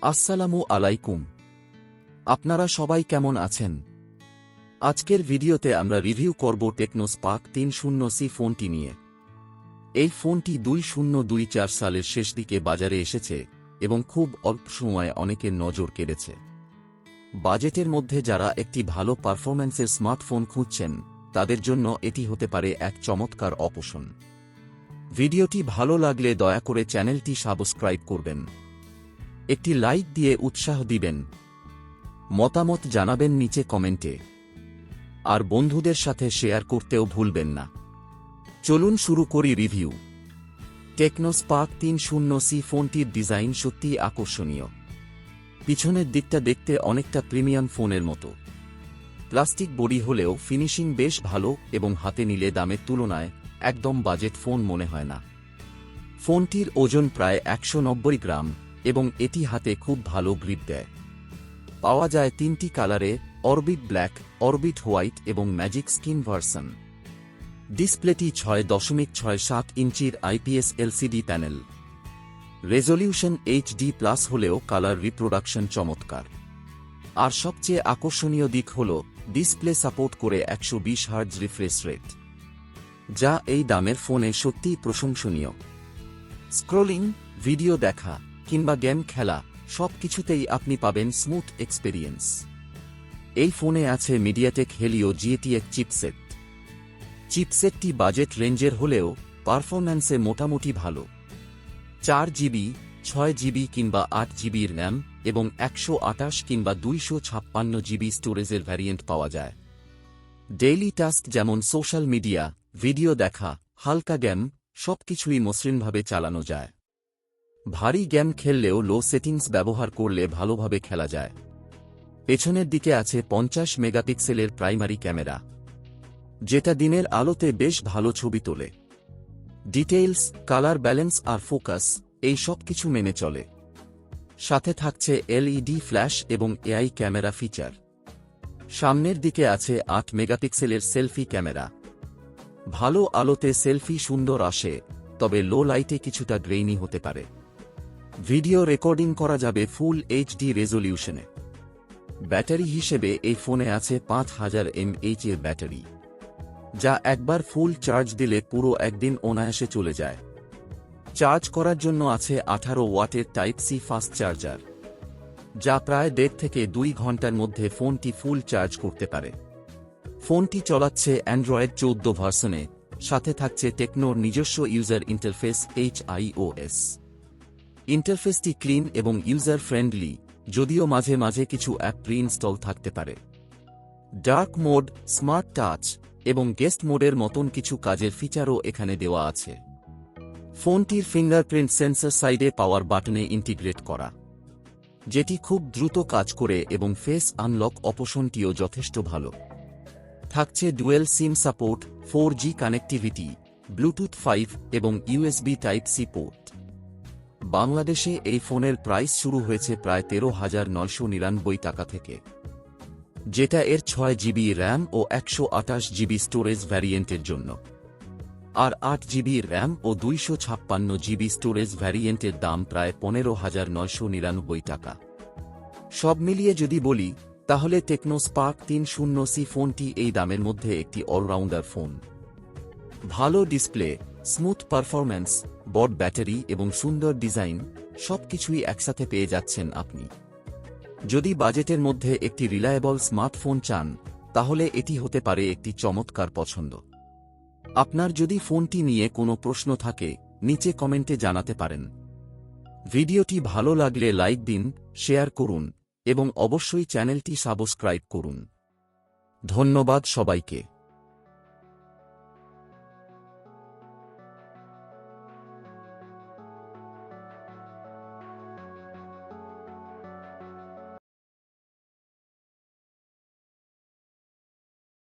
আসসালামু আলাইকুম। আপনারা সবাই কেমন আছেন? আজকের ভিডিওতে আমরা রিভিউ করব টেকনো স্পার্ক 30C ফোনটি নিয়ে। এই ফোনটি 2024 সালের শেষ দিকে বাজারে এসেছে এবং খুব অল্প সময়ে অনেকের নজর কেড়েছে। বাজেটের মধ্যে যারা একটি ভালো পারফরম্যান্সের স্মার্টফোন খুঁজছেন তাদের জন্য এটি হতে পারে এক চমৎকার অপশন। ভিডিওটি ভালো লাগলে দয়া করে চ্যানেলটি সাবস্ক্রাইব করবেন, একটি লাইক দিয়ে উৎসাহ দিবেন, মতামত জানাবেন নিচে কমেন্টে, আর বন্ধুদের সাথে শেয়ার করতেও ভুলবেন না। চলুন শুরু করি রিভিউ। টেকনো স্পার্ক 30C ফোনটির ডিজাইন সত্যিই আকর্ষণীয়। পিছনের দিকটা দেখতে অনেকটা প্রিমিয়াম ফোনের মতো। প্লাস্টিক বডি হলেও ফিনিশিং বেশ ভালো এবং হাতে নিলে দামের তুলনায় একদম বাজেট ফোন মনে হয় না। ফোনটির ওজন প্রায় 190 গ্রাম এবং এটি হাতে খুব ভালো গ্রিপ দেয়। পাওয়া যায় 3টি কালারে: অরবিট ব্ল্যাক, অরবিট হোয়াইট এবং ম্যাজিক স্কিন ভার্সন। ডিসপ্লেটি 6.67 ইঞ্চির IPS LCD panel. Resolution HD+ হলেও কালার রিপ্রোডাকশন চমৎকার। আর সবচেয়ে আকর্ষণীয় দিক হল ডিসপ্লে সাপোর্ট করে 120 হার্জ রিফ্রেশ রেট, যা এই দামের ফোনে সত্যিই প্রশংসনীয়। স্ক্রোলিং, ভিডিও দেখা কিংবা গেম খেলা সব কিছুতেই আপনি পাবেন স্মুথ এক্সপেরিয়েন্স। এই ফোনে আছে মিডিয়াটেক হেলিও GTX চিপসেট। চিপসেটটি বাজেট রেঞ্জের হলেও পারফরম্যান্সে মোটামুটি ভালো। 4GB, 6GB কিংবা 8GB র্যাম এবং 128 কিংবা 256GB স্টোরেজের ভ্যারিয়েন্ট পাওয়া যায়। ডেইলি টাস্ক যেমন সোশ্যাল মিডিয়া, ভিডিও দেখা, হালকা গেম সবকিছুই মসৃণভাবে চালানো যায়। ভারী গেম খেললেও লো সেটিংস ব্যবহার করলে ভালোভাবে খেলা যায়। পেছনের দিকে আছে 50 মেগাপিক্সেলের প্রাইমারি ক্যামেরা, যেটা দিনের আলোতে বেশ ভালো ছবি তোলে। ডিটেইলস, কালার ব্যালেন্স আর ফোকাস এই সব কিছু মেনে চলে। সাথে থাকছে LED ফ্ল্যাশ এবং AI ক্যামেরা ফিচার। সামনের দিকে আছে 8 মেগাপিক্সেলের সেলফি ক্যামেরা। ভালো আলোতে সেলফি সুন্দর আসে, তবে লো লাইটে কিছুটা গ্রেইনি হতে পারে। ভিডিও রেকর্ডিং করা যাবে ফুল HD রেজলিউশনে। ব্যাটারি হিসেবে এই ফোনে আছে 5000 mAh এর ব্যাটারি, যা একবার ফুল চার্জ দিলে পুরো একদিন অনায়াসে চলে যায়। চার্জ করার জন্য আছে 18 ওয়াটের টাইপ সি ফাস্ট চার্জার, যা প্রায় 1.5 থেকে 2 ঘন্টার মধ্যে ফোনটি ফুল চার্জ করতে পারে। ফোনটি চলাচ্ছে অ্যান্ড্রয়েড 14 ভার্সনে, সাথে থাকছে টেকনোর নিজস্ব ইউজার ইন্টারফেস HIOS। ইন্টারফেসটি ক্লিন এবং ইউজার ফ্রেন্ডলি, যদিও মাঝে মাঝে কিছু অ্যাপ প্রি-ইনস্টল থাকতে পারে। ডার্ক মোড, স্মার্ট টাচ এবং গেস্ট মোডের মতন কিছু কাজের ফিচারও এখানে দেওয়া আছে। ফোনটির ফিঙ্গারপ্রিন্ট সেন্সর সাইডে পাওয়ার বাটনে ইন্টিগ্রেট করা, যেটি খুব দ্রুত কাজ করে এবং ফেস আনলক অপশনটিও যথেষ্ট ভালো। থাকছে ডুয়েল সিম সাপোর্ট, 4G কানেক্টিভিটি, ব্লুটুথ 5 এবং USB টাইপ সি পোর্ট। বাংলাদেশে এই ফোনের প্রাইস শুরু হয়েছে প্রায় 13,999 টাকা থেকে, যেটা এর 6GB র্যাম ও 128GB স্টোরেজ ভ্যারিয়েন্টের জন্য। আর 8GB র্যাম ও 256GB স্টোরেজ ভ্যারিয়েন্টের দাম প্রায় 15,999 টাকা। সব মিলিয়ে যদি বলি তাহলে টেকনো স্পার্ক 30C ফোনটি এই দামের মধ্যে একটি অলরাউন্ডার ফোন। ভালো ডিসপ্লে, স্মুথ পারফরম্যান্স, বড় ব্যাটারি এবং সুন্দর ডিজাইন সবকিছুই একসাথে পেয়ে যাচ্ছেন আপনি। যদি বাজেটের মধ্যে একটি রিলায়েবল স্মার্টফোন চান তাহলে এটি হতে পারে একটি চমৎকার পছন্দ। আপনার যদি ফোনটি নিয়ে কোনো প্রশ্ন থাকে নিচে কমেন্টে জানাতে পারেন। ভিডিওটি ভালো লাগলে লাইক দিন, শেয়ার করুন এবং অবশ্যই চ্যানেলটি সাবস্ক্রাইব করুন। ধন্যবাদ সবাইকে।